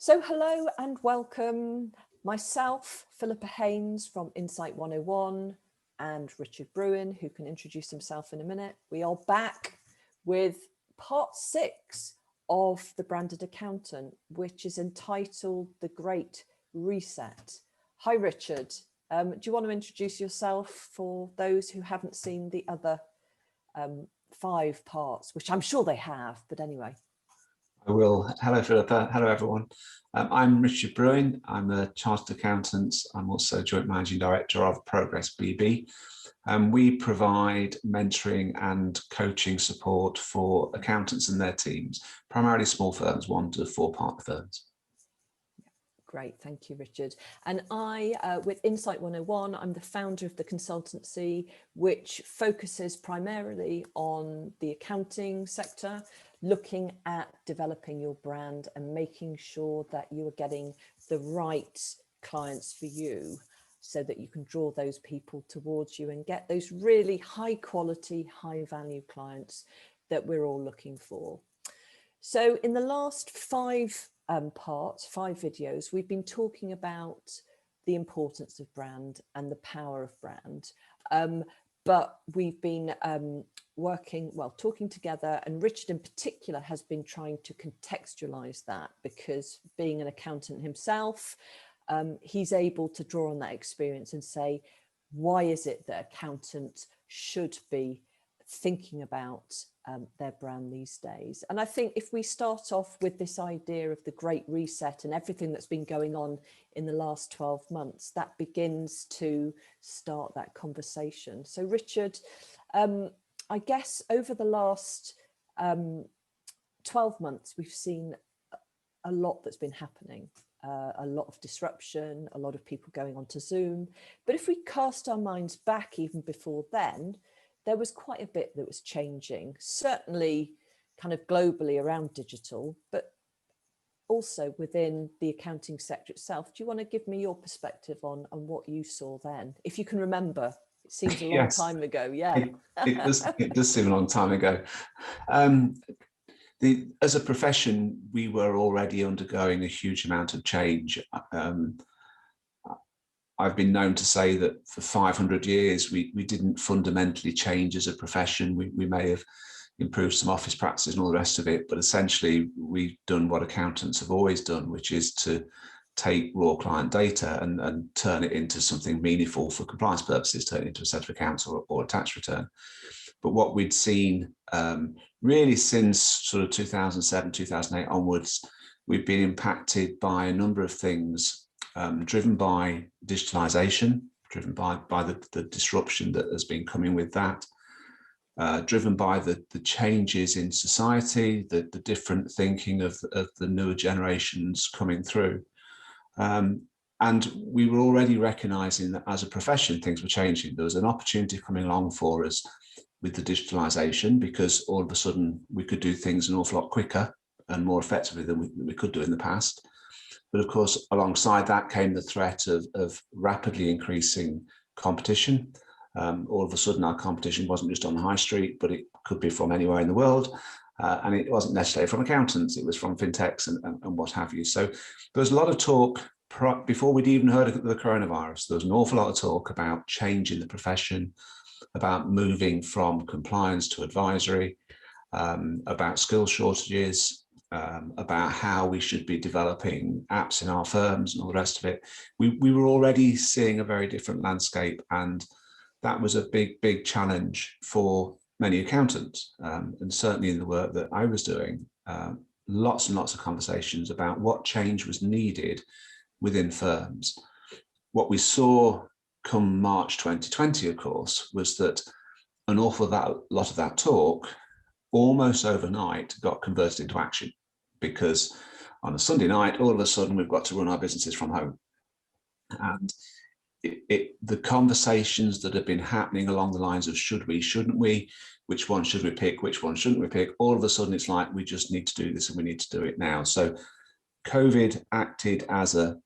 So hello and welcome. Myself, Philippa Haynes from Insight 101 and Richard Bruin, who can introduce himself in a minute. We are back with part 6 of The Branded Accountant, which is entitled The Great Reset. Hi, Richard. Do you want to introduce yourself for those who haven't seen the other 5 parts, which I'm sure they have, but anyway. I will. Hello, Philippa. Hello, everyone. I'm Richard Bruin. I'm a chartered accountant. I'm also Joint Managing Director of Progress BB. We provide mentoring and coaching support for accountants and their teams, primarily small firms, 1 to 4 partner firms. Great, thank you, Richard. And I, with Insight 101, I'm the founder of the consultancy, which focuses primarily on the accounting sector, looking at developing your brand and making sure that you are getting the right clients for you so that you can draw those people towards you and get those really high quality, high value clients that we're all looking for. So in the last 5 parts, 5 videos, we've been talking about the importance of brand and the power of brand. But we've been talking together, and Richard in particular has been trying to contextualize that, because being an accountant himself, he's able to draw on that experience and say, why is it that accountants should be thinking about their brand these days? And I think if we start off with this idea of the Great Reset and everything that's been going on in the last 12 months, that begins to start that conversation. So Richard, I guess over the last 12 months, we've seen a lot that's been happening, a lot of disruption, a lot of people going onto Zoom. But if we cast our minds back even before then, there was quite a bit that was changing, certainly kind of globally around digital, but also within the accounting sector itself. Do you want to give me your perspective on what you saw then? If you can remember, it seems a long time ago. Yeah, it does seem a long time ago. As a profession, we were already undergoing a huge amount of change. I've been known to say that for 500 years, we didn't fundamentally change as a profession. We may have improved some office practices and all the rest of it, but essentially we've done what accountants have always done, which is to take raw client data and turn it into something meaningful for compliance purposes, turn it into a set of accounts or a tax return. But what we'd seen really since sort of 2007, 2008 onwards, we've been impacted by a number of things. Driven by digitalization, driven by the disruption that has been coming with that, driven by the changes in society, the different thinking of the newer generations coming through. And we were already recognizing that as a profession, things were changing. There was an opportunity coming along for us with the digitalization, because all of a sudden we could do things an awful lot quicker and more effectively than we could do in the past. But of course, alongside that came the threat of rapidly increasing competition. All of a sudden, our competition wasn't just on the high street, but it could be from anywhere in the world. And it wasn't necessarily from accountants, it was from fintechs and what have you. So there was a lot of talk before we'd even heard of the coronavirus. There was an awful lot of talk about change in the profession, about moving from compliance to advisory, about skill shortages, about how we should be developing apps in our firms and all the rest of it. We were already seeing a very different landscape, and that was a big challenge for many accountants, and certainly in the work that I was doing, lots and lots of conversations about what change was needed within firms. What we saw come March 2020, of course, was that an awful lot of that talk almost overnight got converted into action, because on a Sunday night, all of a sudden we've got to run our businesses from home. And the conversations that have been happening along the lines of should we, shouldn't we, which one should we pick, which one shouldn't we pick, all of a sudden it's like we just need to do this and we need to do it now. So COVID acted as a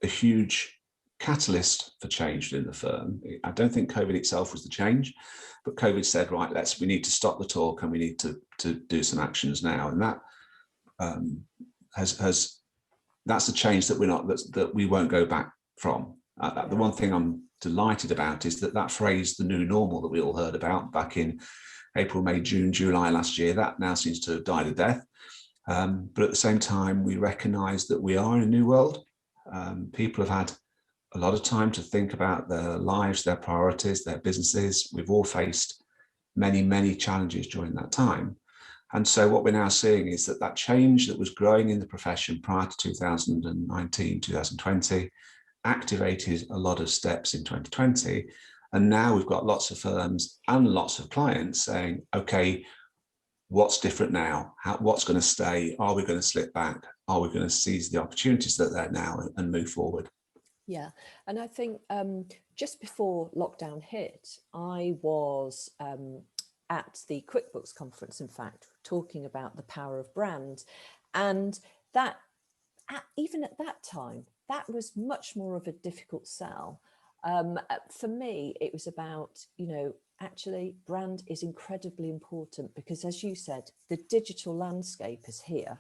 huge catalyst for change within the firm. I don't think COVID itself was the change, but COVID said, right, we need to stop the talk and we need to do some actions now. And that has that's a change that that we won't go back from. The one thing I'm delighted about is that phrase, the new normal, that we all heard about back in April, May, June, July last year, that now seems to have died a death. But at the same time, we recognise that we are in a new world. People have had a lot of time to think about their lives, their priorities, their businesses. We've all faced many, many challenges during that time. And so what we're now seeing is that change that was growing in the profession prior to 2019, 2020, activated a lot of steps in 2020. And now we've got lots of firms and lots of clients saying, okay, what's different now? What's going to stay? Are we going to slip back? Are we going to seize the opportunities that are there now and move forward? Yeah, and I think just before lockdown hit, I was at the QuickBooks conference, in fact, talking about the power of brand. And that, even at that time, that was much more of a difficult sell. For me, it was about, actually brand is incredibly important because, as you said, the digital landscape is here.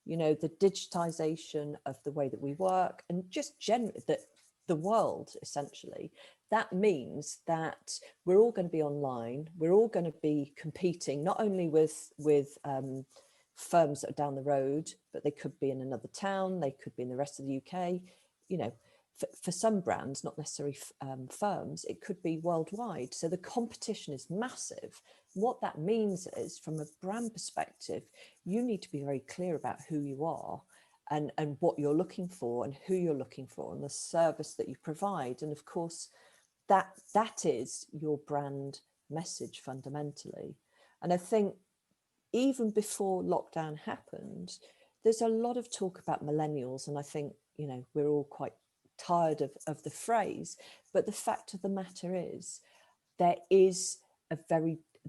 The digitization of the way that we work and just generally the world, essentially, that means that we're all going to be online. We're all going to be competing, not only with firms that are down the road, but they could be in another town. They could be in the rest of the UK. For some brands, not necessarily firms, it could be worldwide. So the competition is massive. What that means is, from a brand perspective, you need to be very clear about who you are and what you're looking for and who you're looking for and the service that you provide. And of course, that is your brand message fundamentally. And I think even before lockdown happened, there's a lot of talk about millennials. And I think, we're all quite tired of the phrase, but the fact of the matter is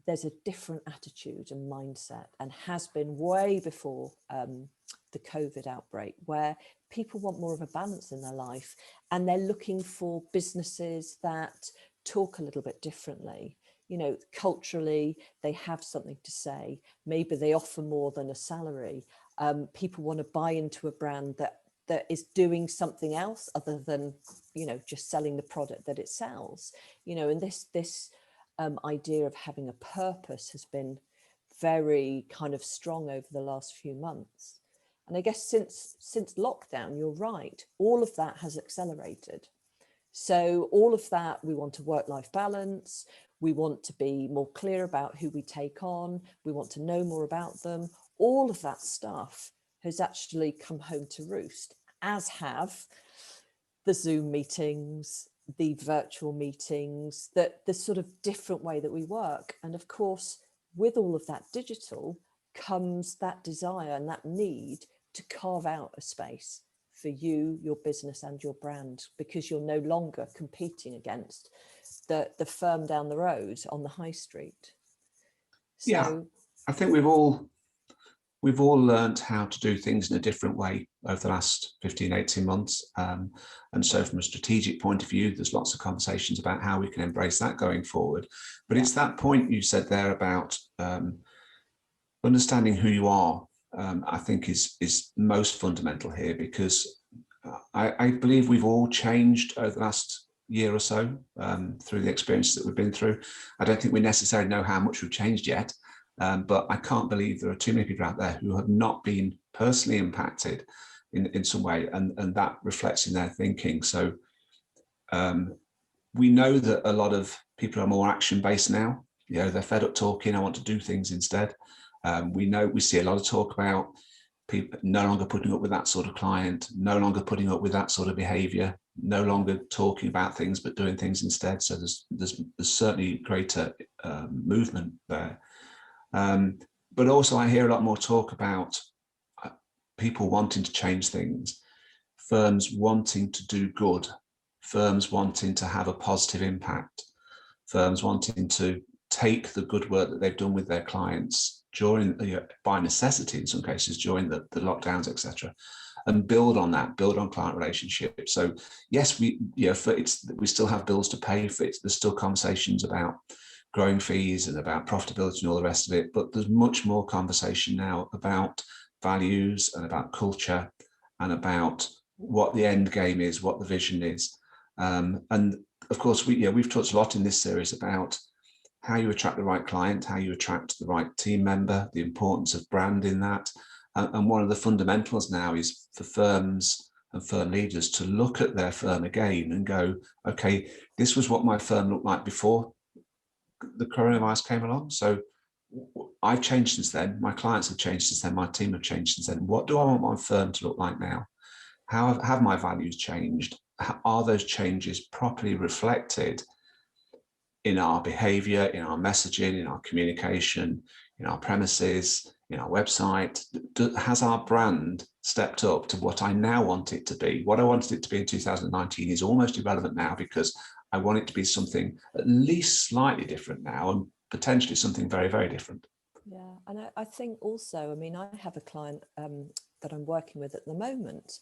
there's a different attitude and mindset, and has been way before the COVID outbreak, where people want more of a balance in their life and they're looking for businesses that talk a little bit differently. Culturally, they have something to say. Maybe they offer more than a salary. People want to buy into a brand that is doing something else other than, just selling the product that it sells. And this idea of having a purpose has been very kind of strong over the last few months. And I guess since lockdown, you're right, all of that has accelerated. So all of that, we want a work-life balance. We want to be more clear about who we take on. We want to know more about them. All of that stuff has actually come home to roost, as have the Zoom meetings, the virtual meetings, the sort of different way that we work. And of course, with all of that digital comes that desire and that need to carve out a space for you, your business and your brand, because you're no longer competing against the firm down the road on the high street. So, yeah, I think we've all learned how to do things in a different way over the last 15, 18 months. And so from a strategic point of view, there's lots of conversations about how we can embrace that going forward. But it's that point you said there about understanding who you are, I think is most fundamental here, because I believe we've all changed over the last year or so through the experiences that we've been through. I don't think we necessarily know how much we've changed yet. But I can't believe there are too many people out there who have not been personally impacted in some way, and that reflects in their thinking. So we know that a lot of people are more action-based now. They're fed up talking, I want to do things instead. We see a lot of talk about people no longer putting up with that sort of client, no longer putting up with that sort of behavior, no longer talking about things, but doing things instead. So there's certainly greater movement there. But also I hear a lot more talk about people wanting to change things, firms wanting to do good, firms wanting to have a positive impact, firms wanting to take the good work that they've done with their clients during, by necessity in some cases, during the lockdowns, etc., and build on that, build on client relationships. So yes, we still have bills to pay for it. There's still conversations about growing fees and about profitability and all the rest of it, but there's much more conversation now about values and about culture and about what the end game is, what the vision is. And of course, we've talked a lot in this series about how you attract the right client, how you attract the right team member, the importance of brand in that. And one of the fundamentals now is for firms and firm leaders to look at their firm again and go, okay, this was what my firm looked like before the coronavirus came along. So I've changed since then. My clients have changed since then. My team have changed since then. What do I want my firm to look like now? How have my values changed? Are those changes properly reflected in our behavior, in our messaging, in our communication, in our premises, in our website? Has our brand stepped up to what I now want it to be? What I wanted it to be in 2019 is almost irrelevant now, because I want it to be something at least slightly different now, and potentially something very, very different. Yeah, and I think also, I mean, I have a client that I'm working with at the moment,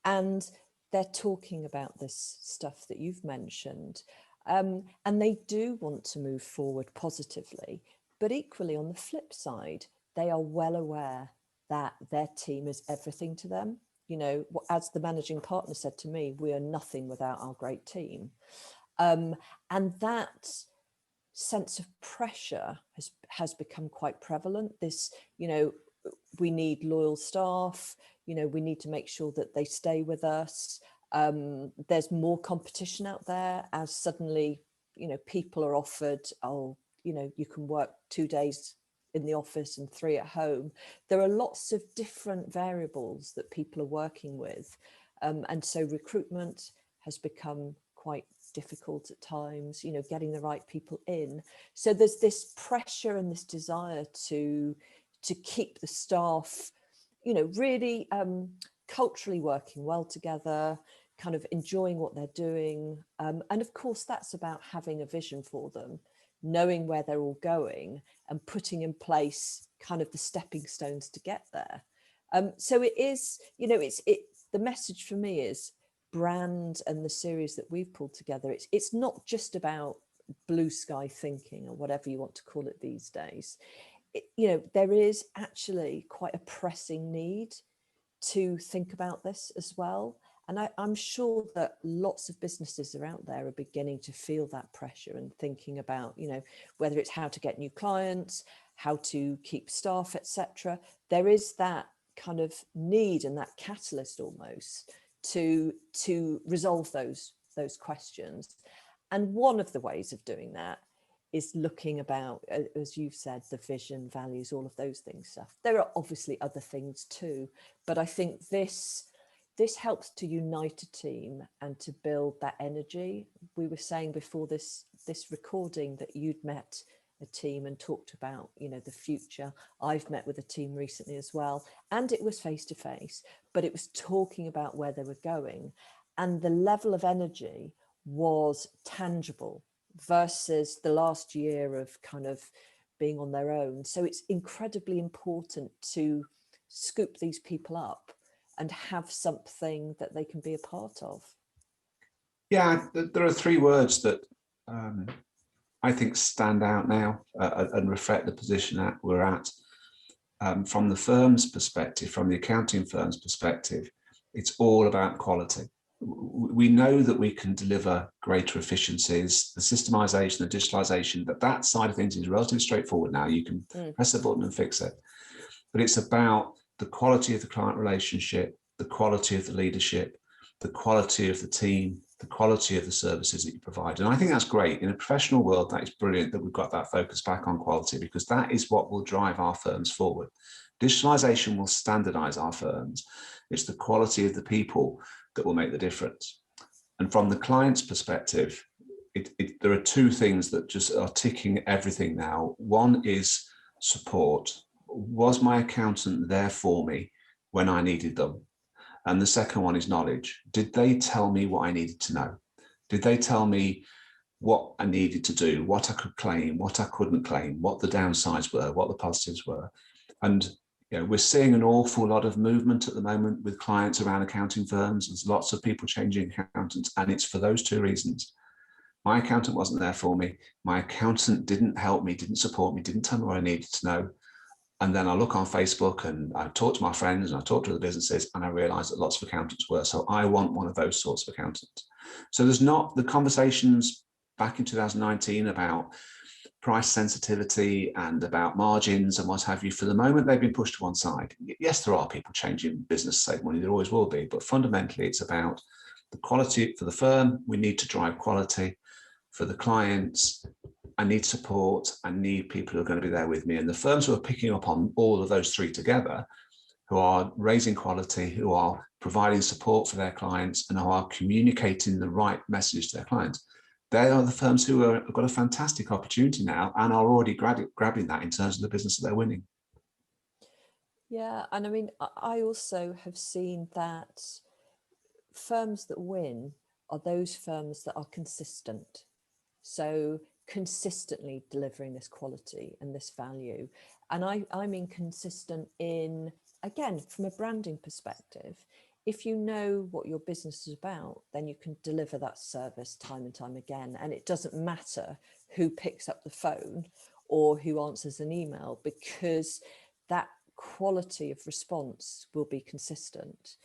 and they're talking about this stuff that you've mentioned, and they do want to move forward positively. But equally, on the flip side, they are well aware that their team is everything to them. You know, as the managing partner said to me, we are nothing without our great team. And that sense of pressure has become quite prevalent. This, you know, we need loyal staff, you know, we need to make sure that they stay with us. There's more competition out there, as suddenly, you know, people are offered, oh, you know, you can work 2 days in the office and 3 at home. There are lots of different variables that people are working with. And so recruitment has become quite difficult at times, you know, getting the right people in. So there's this pressure and this desire to keep the staff, you know, really culturally working well together, kind of enjoying what they're doing. And of course, that's about having a vision for them, knowing where they're all going and putting in place kind of the stepping stones to get there. So it is, you know, the message for me is brand, and the series that we've pulled together. It's not just about blue sky thinking, or whatever you want to call it these days. You know, there is actually quite a pressing need to think about this as well. And I'm sure that lots of businesses are out there are beginning to feel that pressure and thinking about, you know, whether it's how to get new clients, how to keep staff, etc. There is that kind of need and that catalyst almost to resolve those questions. And one of the ways of doing that is looking about, as you've said, the vision, values, all of those things stuff. There are obviously other things too, but I think this helps to unite a team and to build that energy. We were saying before this recording that you'd met a team and talked about, you know, the future. I've met with a team recently as well, and it was face to face, but it was talking about where they were going, and the level of energy was tangible versus the last year of kind of being on their own. So it's incredibly important to scoop these people up and have something that they can be a part of. Yeah, there are 3 words that I think stand out now and reflect the position that we're at. From the firm's perspective, from the accounting firm's perspective, it's all about quality. We know that we can deliver greater efficiencies, the systemization, the digitalization, that side of things is relatively straightforward now. You can press a button and fix it. But it's about the quality of the client relationship, the quality of the leadership, the quality of the team, the quality of the services that you provide. And I think that's great. In a professional world, that is brilliant that we've got that focus back on quality, because that is what will drive our firms forward. Digitalization will standardize our firms. It's the quality of the people that will make the difference. And from the client's perspective, there are 2 things that just are ticking everything now. One is support. Was my accountant there for me when I needed them? And the second one is knowledge. Did they tell me what I needed to know? Did they tell me what I needed to do, what I could claim, what I couldn't claim, what the downsides were, what the positives were? And you know, we're seeing an awful lot of movement at the moment with clients around accounting firms. There's lots of people changing accountants, and it's for those 2 reasons. My accountant wasn't there for me. My accountant didn't help me, didn't support me, didn't tell me what I needed to know. And then I look on Facebook and I talk to my friends and I talk to the businesses, and I realize that lots of accountants were. So I want one of those sorts of accountants. So there's not the conversations back in 2019 about price sensitivity and about margins and what have you. For the moment, they've been pushed to one side. Yes, there are people changing business to save money. There always will be. But fundamentally, it's about the quality for the firm. We need to drive quality for the clients. I need support. I need people who are going to be there with me. And the firms who are picking up on all of those three together, who are raising quality, who are providing support for their clients, and who are communicating the right message to their clients, they are the firms who have got a fantastic opportunity now and are already grabbing that in terms of the business that they're winning. Yeah, and I mean, I also have seen that firms that win are those firms that are consistent. So consistently delivering this quality and this value. And I mean consistent in, again, from a branding perspective. If you know what your business is about, then you can deliver that service time and time again. And it doesn't matter who picks up the phone or who answers an email, because that quality of response will be consistent.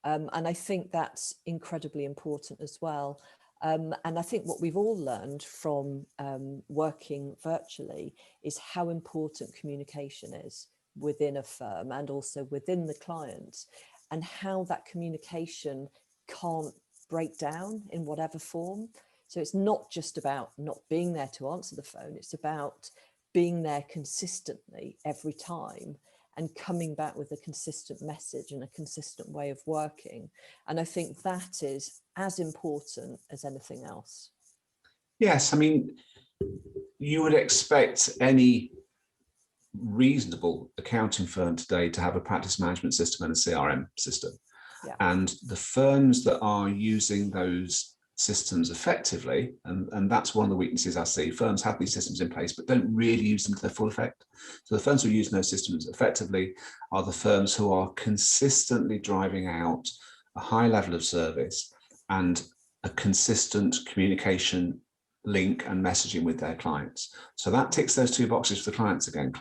And I think that's incredibly important as well. And I think what we've all learned from working virtually is how important communication is within a firm and also within the client, and how that communication can't break down in whatever form. So it's not just about not being there to answer the phone, it's about being there consistently every time and coming back with a consistent message and a consistent way of working. And I think that is as important as anything else. Yes, I mean, you would expect any reasonable accounting firm today to have a practice management system and a CRM system. Yeah. And the firms that are using those systems effectively, and that's one of the weaknesses I see. Firms have these systems in place, but don't really use them to their full effect. So the firms who are using those systems effectively are the firms who are consistently driving out a high level of service and a consistent communication link and messaging with their clients. So that ticks those two boxes for the clients again.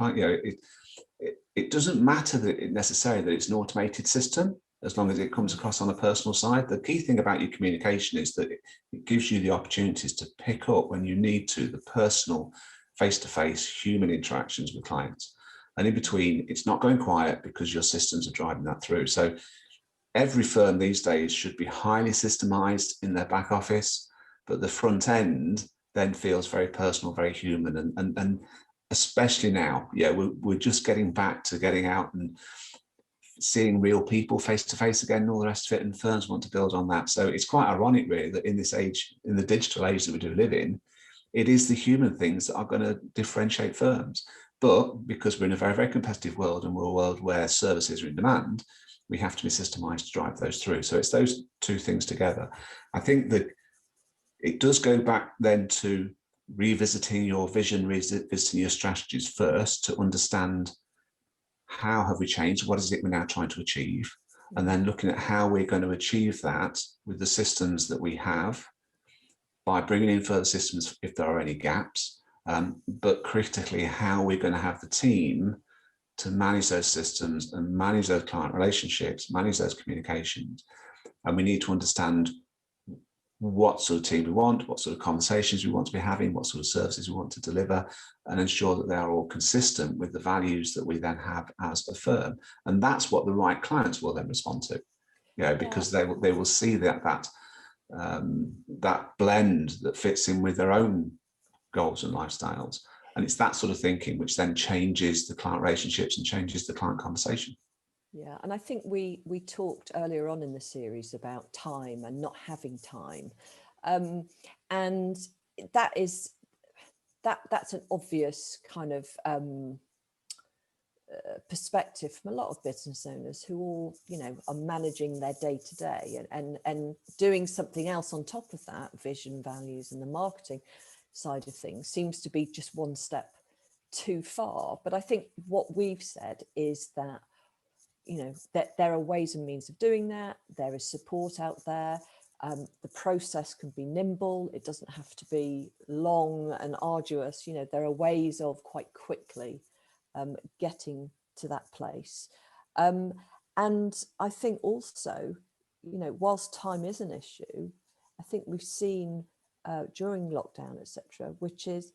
It doesn't matter that necessarily that it's an automated system, as long as it comes across on a personal side. The key thing about your communication is that it gives you the opportunities to pick up when you need to, the personal face-to-face human interactions with clients. And in between, it's not going quiet because your systems are driving that through. So every firm these days should be highly systemized in their back office, but the front end then feels very personal, very human. And especially now, we're just getting back to getting out and seeing real people face to face again and all the rest of it, and firms want to build on that. So it's quite ironic really that in this age, in the digital age that we do live in, it is the human things that are going to differentiate firms. But because we're in a very, very competitive world, and we're a world where services are in demand, we have to be systemized to drive those through. So it's those two things together. I think that it does go back then to revisiting your vision, revisiting your strategies first to understand how have we changed, what is it we're now trying to achieve, and then looking at how we're going to achieve that with the systems that we have by bringing in further systems if there are any gaps, but critically how we're going to have the team to manage those systems and manage those client relationships, manage those communications. And we need to understand what sort of team we want, what sort of conversations we want to be having, what sort of services we want to deliver, and ensure that they are all consistent with the values that we then have as a firm. And that's what the right clients will then respond to, because they will see that blend that fits in with their own goals and lifestyles. And it's that sort of thinking which then changes the client relationships and changes the client conversation. Yeah, and I think we talked earlier on in the series about time and not having time, and that's an obvious kind of perspective from a lot of business owners who all are managing their day to day and doing something else on top of that, vision, values, and the marketing side of things seems to be just one step too far. But I think what we've said is that that there are ways and means of doing that. There is support out there. The process can be nimble. It doesn't have to be long and arduous. There are ways of quite quickly getting to that place. And I think also, you know, whilst time is an issue, I think we've seen during lockdown, etc., which is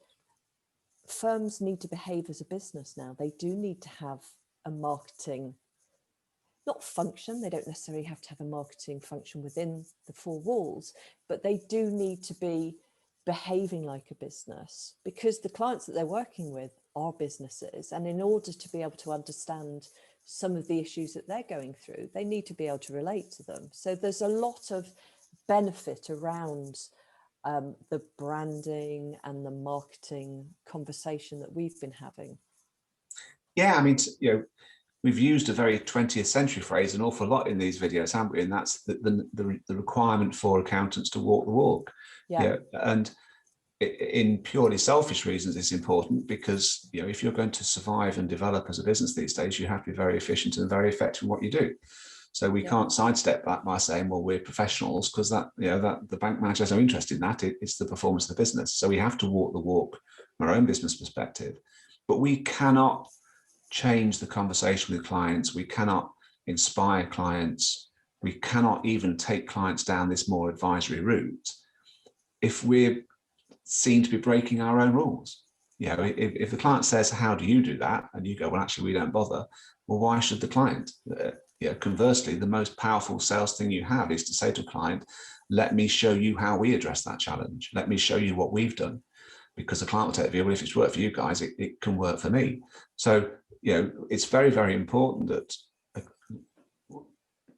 firms need to behave as a business now. They do need to have a marketing, not function, they don't necessarily have to have a marketing function within the four walls, but they do need to be behaving like a business, because the clients that they're working with are businesses, and in order to be able to understand some of the issues that they're going through, they need to be able to relate to them. So there's a lot of benefit around the branding and the marketing conversation that we've been having. Yeah, I mean, you know, we've used a very 20th century phrase an awful lot in these videos, haven't we? And that's the requirement for accountants to walk the walk. Yeah. And in purely selfish reasons, it's important because, you know, if you're going to survive and develop as a business these days, you have to be very efficient and very effective in what you do. So we can't sidestep that by saying, well, we're professionals, because that, you know, that the bank manager has no interest in that. It's the performance of the business. So we have to walk the walk from our own business perspective. But we cannot change the conversation with clients. We cannot inspire clients. We cannot even take clients down this more advisory route if we're seen to be breaking our own rules. You know, if the client says, how do you do that? And you go, well, actually, we don't bother. Well, why should the client? You know, conversely, the most powerful sales thing you have is to say to a client, let me show you how we address that challenge. Let me show you what we've done. Because the client will take the view, well, if it's worked for you guys, it can work for me. So, you know, it's very, very important that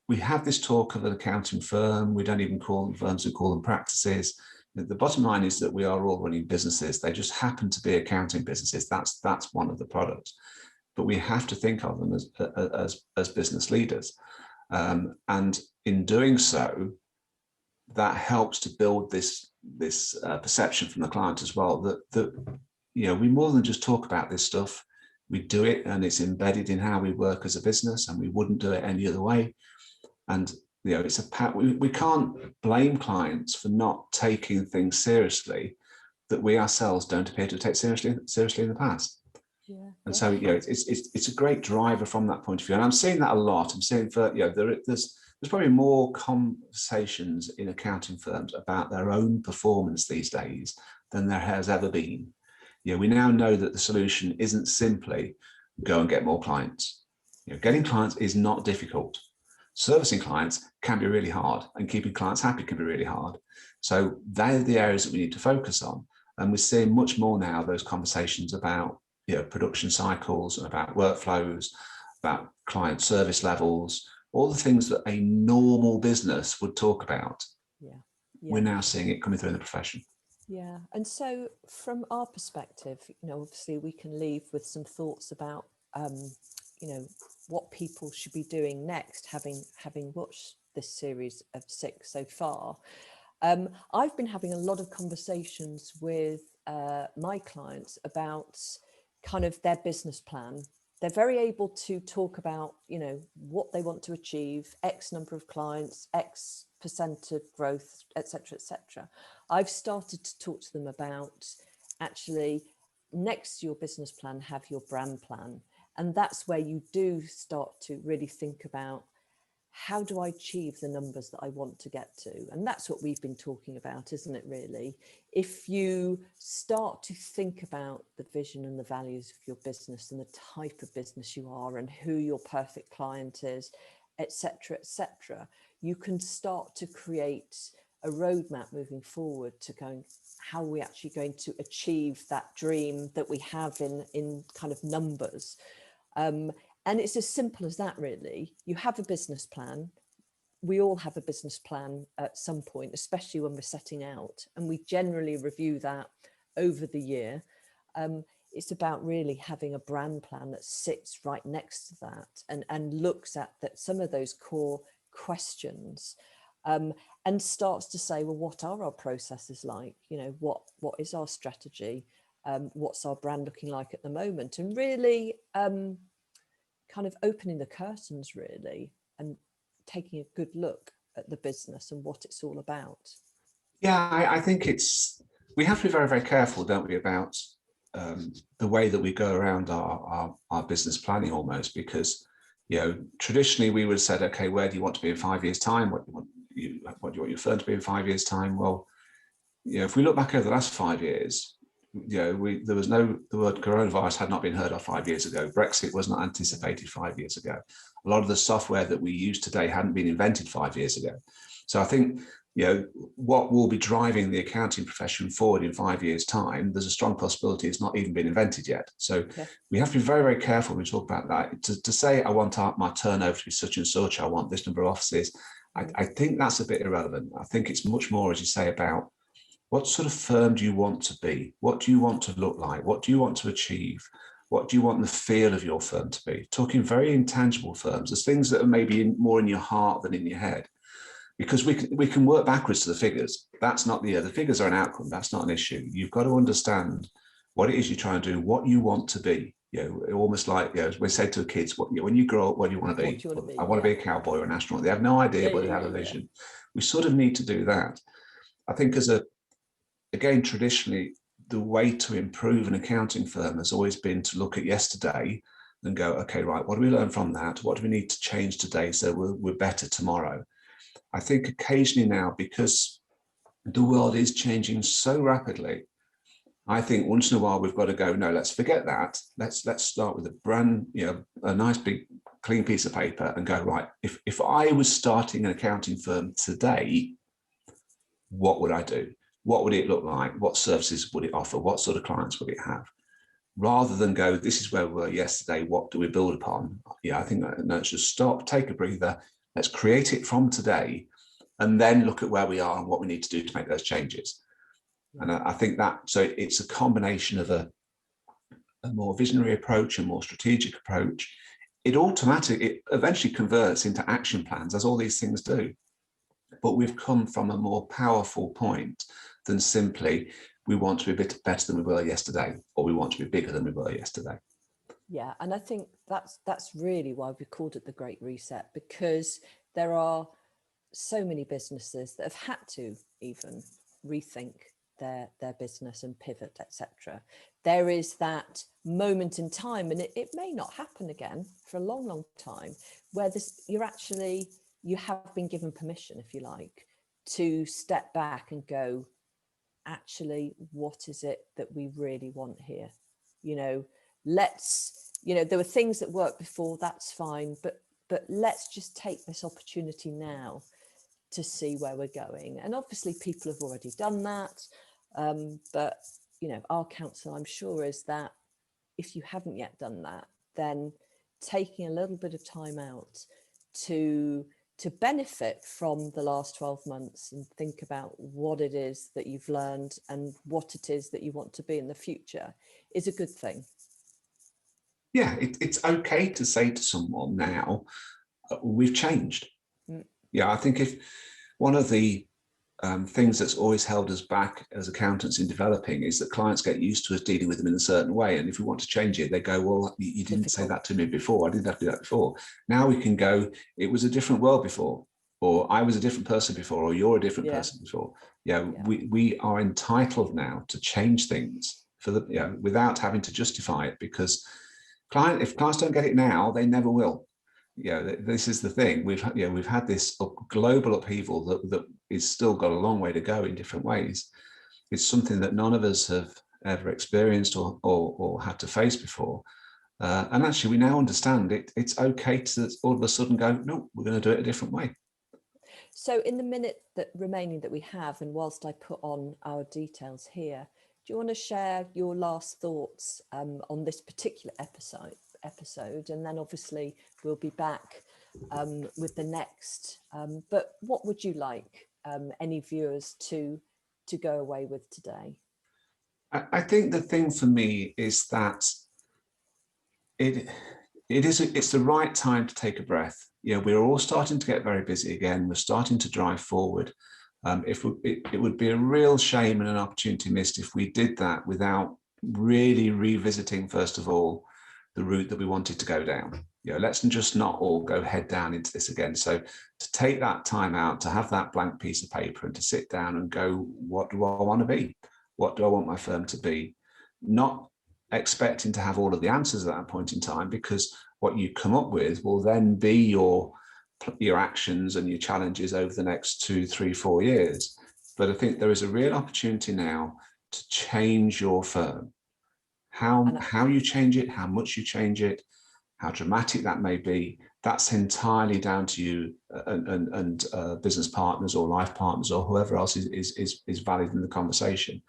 we have this talk of an accounting firm. We don't even call them firms, we call them practices. The bottom line is that we are all running businesses. They just happen to be accounting businesses. That's one of the products. But we have to think of them as business leaders. And in doing so, that helps to build this perception from the client as well, that you know, we more than just talk about this stuff. We do it, and it's embedded in how we work as a business, and we wouldn't do it any other way. And you know, it's we can't blame clients for not taking things seriously that we ourselves don't appear to take seriously in the past. Yeah, and so, you know, it's a great driver from that point of view. And I'm seeing that a lot. I'm seeing, for, you know, there's probably more conversations in accounting firms about their own performance these days than there has ever been. You know, we now know that the solution isn't simply go and get more clients. You know, getting clients is not difficult. Servicing clients can be really hard, and keeping clients happy can be really hard. So they're the areas that we need to focus on. And we're seeing much more now those conversations about, you know, production cycles, and about workflows, about client service levels, all the things that a normal business would talk about. Yeah. We're now seeing it coming through in the profession. Yeah. And so from our perspective, you know, obviously we can leave with some thoughts about, you know, what people should be doing next, having watched this series of 6 so far. I've been having a lot of conversations with my clients about kind of their business plan. They're very able to talk about, you know, what they want to achieve, X number of clients, X percent of growth, etc., etc. I've started to talk to them about, actually, next to your business plan, have your brand plan. And that's where you do start to really think about, how do I achieve the numbers that I want to get to? And that's what we've been talking about, isn't it, really? If you start to think about the vision and the values of your business and the type of business you are and who your perfect client is, etc., etc., you can start to create a roadmap moving forward to going, how are we actually going to achieve that dream that we have in kind of numbers? And it's as simple as that, really. You have a business plan. We all have a business plan at some point, especially when we're setting out, and we generally review that over the year. It's about really having a brand plan that sits right next to that and looks at that, some of those core questions, and starts to say, well, what are our processes like? You know, what is our strategy? What's our brand looking like at the moment? And really kind of opening the curtains, really, and taking a good look at the business and what it's all about. Yeah, I think we have to be very, very careful, don't we, about the way that we go around our business planning almost, because, traditionally we would have said, okay, where do you want to be in 5 years' time? What do you want your firm to be in 5 years' time? Well, if we look back over the last 5 years, there was the word coronavirus had not been heard of 5 years ago. Brexit was not anticipated 5 years ago. A lot of the software that we use today hadn't been invented 5 years ago. So I think, what will be driving the accounting profession forward in 5 years' time, there's a strong possibility it's not even been invented yet. So we have to be very, very careful when we talk about that. To say, I want my turnover to be such and such, I want this number of offices, I think that's a bit irrelevant. I think it's much more, as you say, about what sort of firm do you want to be? What do you want to look like? What do you want to achieve? What do you want the feel of your firm to be? Talking very intangible firms, there's things that are maybe more in your heart than in your head. Because we can work backwards to the figures. That's not the figures are an outcome. That's not an issue. You've got to understand what it is you're trying to do, what you want to be. Almost like, as we say to the kids, when you grow up, what do you want to be? I want to be a cowboy or an astronaut. They have no idea, but they have a vision. We sort of need to do that. I think again, traditionally, the way to improve an accounting firm has always been to look at yesterday and go, okay, right, what do we learn from that? What do we need to change today so we're better tomorrow? I think occasionally now, because the world is changing so rapidly, I think once in a while we've got to go, no, let's forget that. Let's start with a nice big clean piece of paper and go, right, if I was starting an accounting firm today, what would I do? What would it look like? What services would it offer? What sort of clients would it have? Rather than go, this is where we were yesterday, what do we build upon? I think let's just stop, take a breather. Let's create it from today and then look at where we are and what we need to do to make those changes. And I think that, so it's a combination of a more visionary approach, a more strategic approach. It eventually converts into action plans, as all these things do. But we've come from a more powerful point than simply, we want to be a bit better than we were yesterday, or we want to be bigger than we were yesterday. Yeah, and I think that's really why we called it the Great Reset, because there are so many businesses that have had to even rethink their business and pivot, etc. There is that moment in time, and it may not happen again for a long, long time, where you have been given permission, if you like, to step back and go, actually, what is it that we really want here? There were things that worked before, that's fine, but let's just take this opportunity now to see where we're going. And obviously people have already done that, but our counsel, I'm sure, is that if you haven't yet done that, then taking a little bit of time out to benefit from the last 12 months and think about what it is that you've learned and what it is that you want to be in the future is a good thing. Yeah, it's okay to say to someone now, we've changed. Yeah, I think if one of the things that's always held us back as accountants in developing is that clients get used to us dealing with them in a certain way. And if we want to change it, they go, well, you didn't say that to me before. I didn't have to do that before. Now we can go, it was a different world before, or I was a different person before, or you're a different person before. We are entitled now to change things without having to justify it, because if clients don't get it now, they never will. This is the thing. We've had this global upheaval that is still got a long way to go in different ways. It's something that none of us have ever experienced or had to face before. And actually, we now understand it's okay to all of a sudden go, no, we're going to do it a different way. So in the minute remaining that we have, and whilst I put on our details here, do you want to share your last thoughts on this particular episode, and then obviously we'll be back with the next, but what would you like any viewers to go away with today? I think the thing for me is that it's the right time to take a breath. We're all starting to get very busy again. We're starting to drive forward. It would be a real shame and an opportunity missed if we did that without really revisiting, first of all, the route that we wanted to go down. Let's just not all go head down into this again. So to take that time out, to have that blank piece of paper and to sit down and go, what do I want to be? What do I want my firm to be? Not expecting to have all of the answers at that point in time, because what you come up with will then be your actions and your challenges over the next 2, 3, 4 years. But I think there is a real opportunity now to change your firm. How you change it, how much you change it, how dramatic that may be, that's entirely down to you and business partners or life partners or whoever else is valid in the conversation.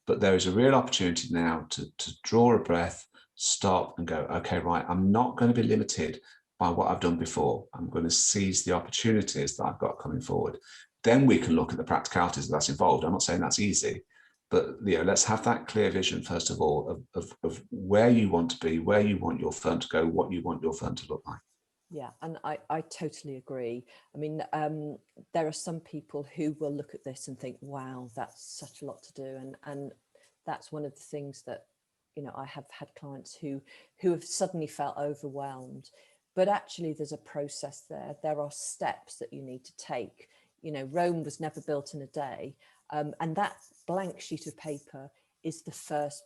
But there is a real opportunity now to draw a breath, stop and go, okay, right, I'm not going to be limited by what I've done before. I'm going to seize the opportunities that I've got coming forward. Then we can look at the practicalities that's involved. I'm not saying that's easy, but let's have that clear vision, first of all, of where you want to be, where you want your firm to go, what you want your firm to look like. Yeah, and I totally agree. I mean, there are some people who will look at this and think, wow, that's such a lot to do. And that's one of the things that, I have had clients who have suddenly felt overwhelmed. But actually, there's a process there. There are steps that you need to take. Rome was never built in a day. And that blank sheet of paper is the first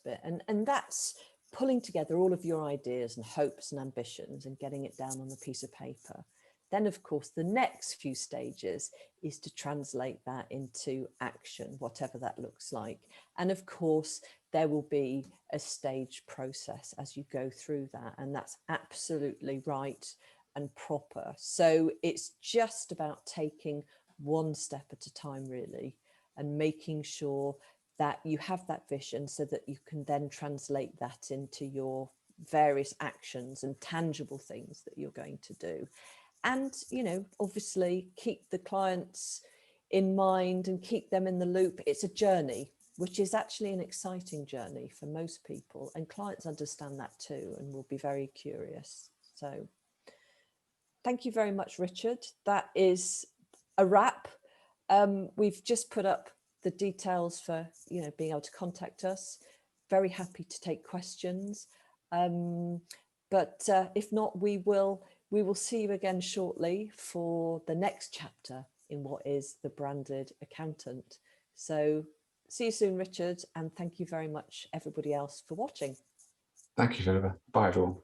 bit. And that's pulling together all of your ideas and hopes and ambitions and getting it down on a piece of paper. Then, of course, the next few stages is to translate that into action, whatever that looks like. And of course, there will be a stage process as you go through that. And that's absolutely right and proper. So it's just about taking one step at a time, really, and making sure that you have that vision so that you can then translate that into your various actions and tangible things that you're going to do. And, obviously keep the clients in mind and keep them in the loop. It's a journey, which is actually an exciting journey for most people. And clients understand that too, and will be very curious. So thank you very much, Richard. That is a wrap. We've just put up the details for being able to contact us. Very happy to take questions, but if not, we will see you again shortly for the next chapter in what is the Branded Accountant. So see you soon, Richard, and thank you very much everybody else for watching. Thank you, Jennifer. Bye everyone.